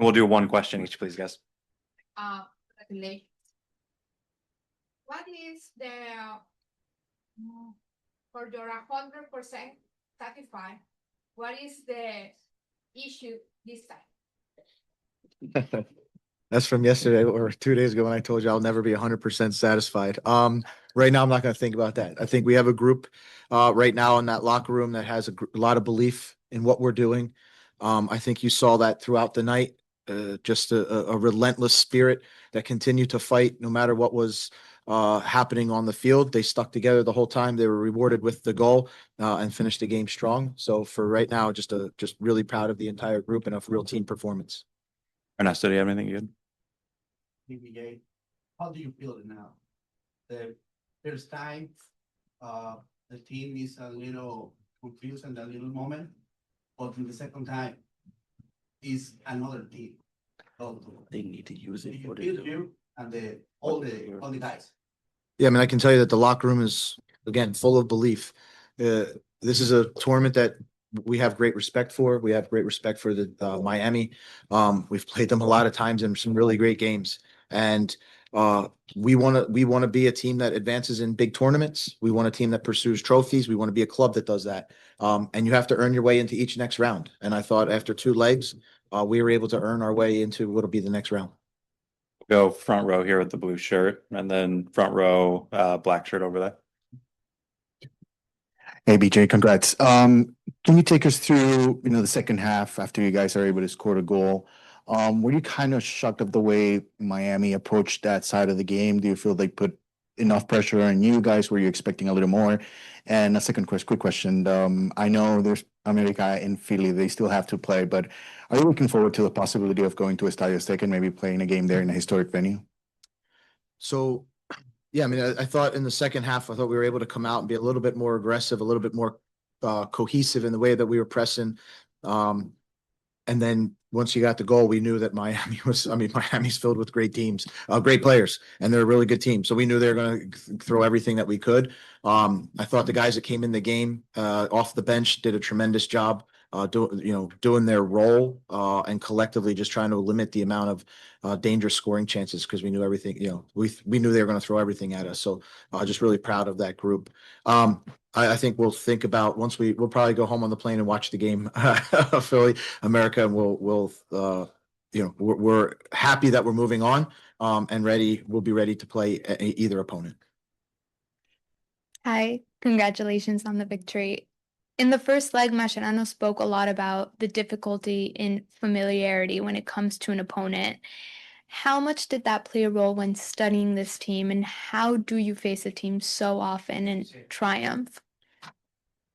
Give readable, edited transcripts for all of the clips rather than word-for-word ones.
We'll do one question each, please, guys. Congratulations. What is the for your 100% satisfied? What is the issue this time? That's from yesterday or 2 days ago when I told you I'll never be 100% satisfied. Right now, I'm not going to think about that. I think we have a group right now in that locker room that has a lot of belief in what we're doing. I think you saw that throughout the night, just a relentless spirit that continued to fight no matter what was happening on the field. They stuck together the whole time. They were rewarded with the goal and finished the game strong. So for right now, just really proud of the entire group and a real team performance. Ernesto, do you have anything good? BBJ, how do you feel it now? The first time, the team is a little confused in that little moment, but in the second time, is another team. So They need to use it. you feel you and all the guys. Yeah, I mean, I can tell you that the locker room is, again, full of belief. This is a tournament that we have great respect for. We have great respect for the Miami. We've played them a lot of times in some really great games. And we want to be a team that advances in big tournaments. We want a team that pursues trophies. We want to be a club that does that. And you have to earn your way into each next round. And I thought after 2 legs, we were able to earn our way into what'll be the next round. We'll go front row here with the blue shirt, and then front row black shirt over there. Hey, BJ, congrats. Can you take us through, the second half after you guys are able to score a goal? Were you kind of shocked of the way Miami approached that side of the game? Do you feel they put enough pressure on you guys? Were you expecting a little more? And a second quick question. I know there's America in Philly. They still have to play, but are you looking forward to the possibility of going to Estadio Azteca and maybe playing a game there in a historic venue? So, yeah, I mean, I thought in the second half, I thought we were able to come out and be a little bit more aggressive, a little bit more cohesive in the way that we were pressing. And then once you got the goal, we knew that Miami's filled with great teams, great players, and they're a really good team. So we knew they were going to throw everything that we could. I thought the guys that came in the game off the bench did a tremendous job doing their role and collectively just trying to limit the amount of dangerous scoring chances because we knew everything, we knew they were going to throw everything at us. So just really proud of that group. I think we'll think about we'll probably go home on the plane and watch the game of Philly, America, and we're happy that we're moving on and ready. We'll be ready to play either opponent. Hi, congratulations on the victory. In the first leg, Mascherano spoke a lot about the difficulty in familiarity when it comes to an opponent. How much did that play a role when studying this team, and how do you face a team so often and triumph?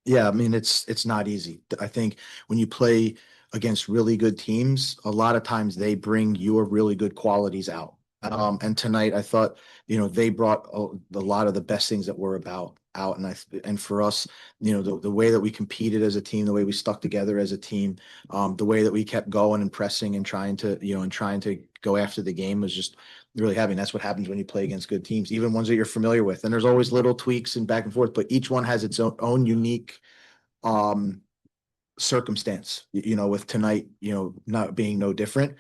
Yeah, I mean, it's not easy. I think when you play against really good teams, a lot of times they bring your really good qualities out. And tonight, I thought, they brought a lot of the best things that we're about out. And for us, the way that we competed as a team, the way we stuck together as a team, the way that we kept going and pressing and trying to go after the game was just really having. That's what happens when you play against good teams, even ones that you're familiar with. And there's always little tweaks and back and forth, but each one has its own unique circumstance, with tonight, not being no different.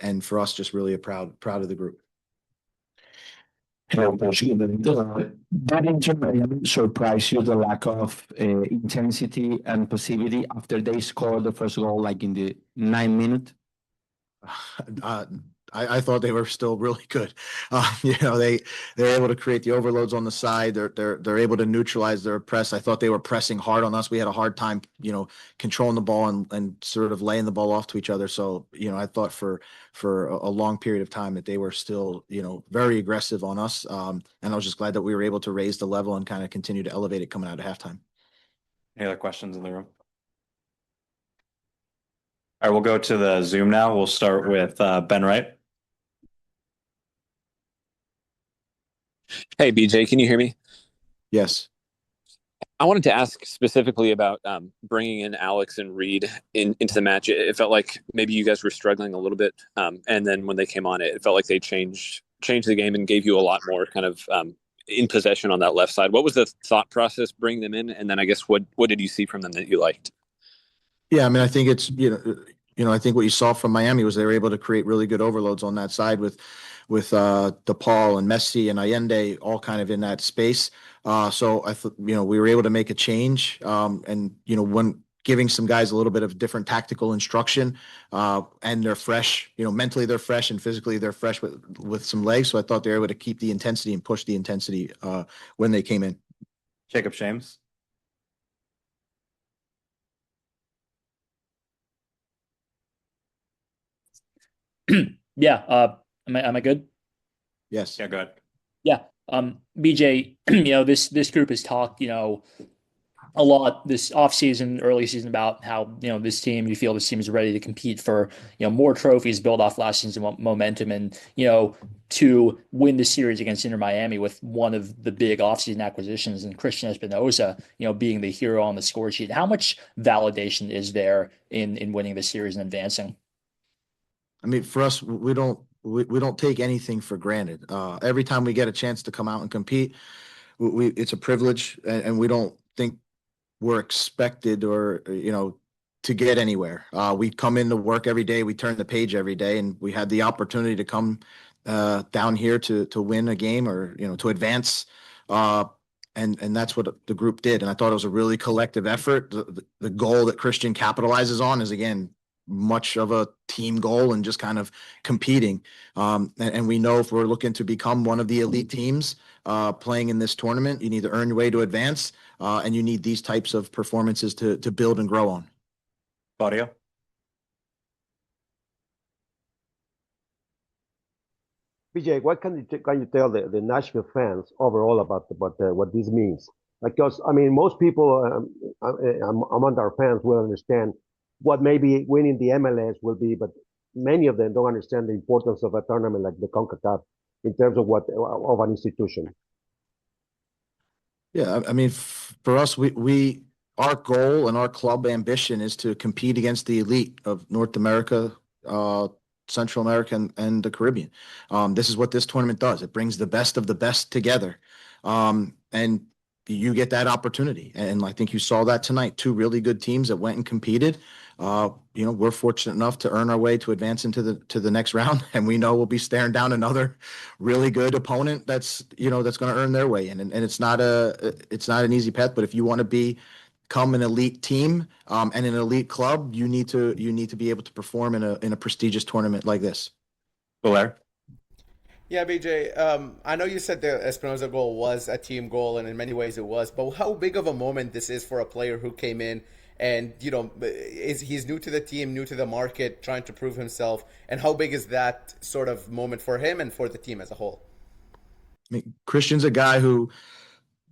And for us, just really proud of the group. Hello, Coach. That inter surprised you, the lack of intensity and passivity after they scored the first goal, like in the 9th minute? I thought they were still really good. They're able to create the overloads on the side. They're able to neutralize their press. I thought they were pressing hard on us. We had a hard time, controlling the ball and sort of laying the ball off to each other. So, I thought for a long period of time that they were still, very aggressive on us. And I was just glad that we were able to raise the level and kind of continue to elevate it coming out of halftime. Any other questions in the room? All right, we'll go to the Zoom now. We'll start with Ben Wright. Hey, BJ, can you hear me? Yes. I wanted to ask specifically about bringing in Alex and Reed into the match. It felt like maybe you guys were struggling a little bit. And then when they came on, it felt like they changed the game and gave you a lot more kind of in possession on that left side. What was the thought process bringing them in? And then I guess what did you see from them that you liked? Yeah, I mean, I think it's, I think what you saw from Miami was they were able to create really good overloads on that side with DePaul and Messi and Allende all kind of in that space. So I thought, we were able to make a change. And when giving some guys a little bit of different tactical instruction, and they're fresh, mentally they're fresh and physically they're fresh with some legs. So I thought they were able to keep the intensity and push the intensity when they came in. Jacob Shames. Yeah, am I good? Yes. Yeah, go ahead. Yeah. BJ, this group has talked, a lot this offseason, early season about how, this team, you feel this team is ready to compete for, more trophies, build off last season's momentum and, to win the series against Inter Miami with one of the big offseason acquisitions and Christian Espinosa, being the hero on the score sheet. How much validation is there in winning the series and advancing? I mean, for us, we don't take anything for granted. Every time we get a chance to come out and compete, it's a privilege, and we don't think we're expected or to get anywhere. We come into work every day, we turn the page every day, and we had the opportunity to come down here to win a game or to advance. And that's what the group did. And I thought it was a really collective effort. The goal that Christian capitalizes on is, again, much of a team goal and just kind of competing. And we know if we're looking to become one of the elite teams playing in this tournament, you need to earn your way to advance, and you need these types of performances to build and grow on. Claudio. BJ, what can you tell the Nashville fans overall about what this means? Because I mean, most people among our fans will understand what maybe winning the MLS will be, but many of them don't understand the importance of a tournament like the Concacaf in terms of of an institution. Yeah, I mean, for us, our goal and our club ambition is to compete against the elite of North America, Central America, and the Caribbean. This is what this tournament does. It brings the best of the best together. And you get that opportunity. And I think you saw that tonight. Two really good teams that went and competed. We're fortunate enough to earn our way to advance into the next round, and we know we'll be staring down another really good opponent that's going to earn their way in. And it's not an easy path, but if you want to become an elite team and an elite club, you need to be able to perform in a prestigious tournament like this. Blair. Yeah, BJ, I know you said the Espinosa goal was a team goal, and in many ways it was, but how big of a moment this is for a player who came in and, he's new to the team, new to the market, trying to prove himself, and how big is that sort of moment for him and for the team as a whole? I mean, Christian's a guy who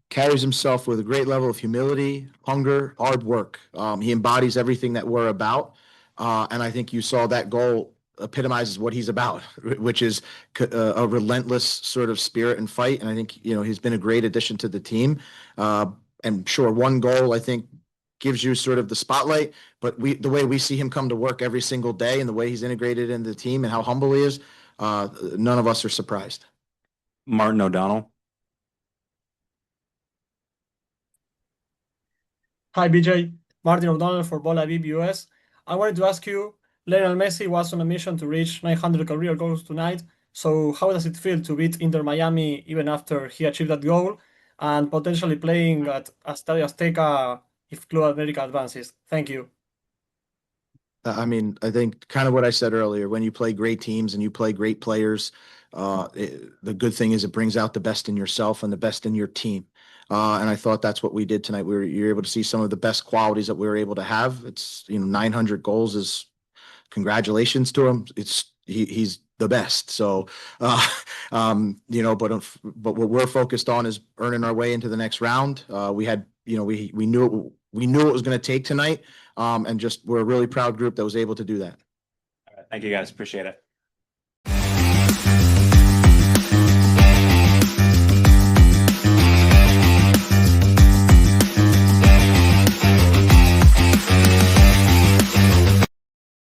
carries himself with a great level of humility, hunger, hard work. He embodies everything that we're about, and I think you saw that goal epitomizes what he's about, which is a relentless sort of spirit and fight. And I think, he's been a great addition to the team. And sure, one goal, I think, gives you sort of the spotlight, but the way we see him come to work every single day and the way he's integrated into the team and how humble he is, none of us are surprised. Martin O'Donnell. Hi, BJ. Martin O'Donnell for Bola Viv US. I wanted to ask you, Lionel Messi was on a mission to reach 900 career goals tonight. So how does it feel to beat Inter Miami even after he achieved that goal and potentially playing at Estadio Azteca if Club America advances? Thank you. I mean, I think kind of what I said earlier, when you play great teams and you play great players, the good thing is it brings out the best in yourself and the best in your team. And I thought that's what we did tonight. You're able to see some of the best qualities that we were able to have. It's, 900 goals is congratulations to him. He's the best. So, but what we're focused on is earning our way into the next round. We had, we knew it was going to take tonight. And we're a really proud group that was able to do that. All right, thank you guys. Appreciate it.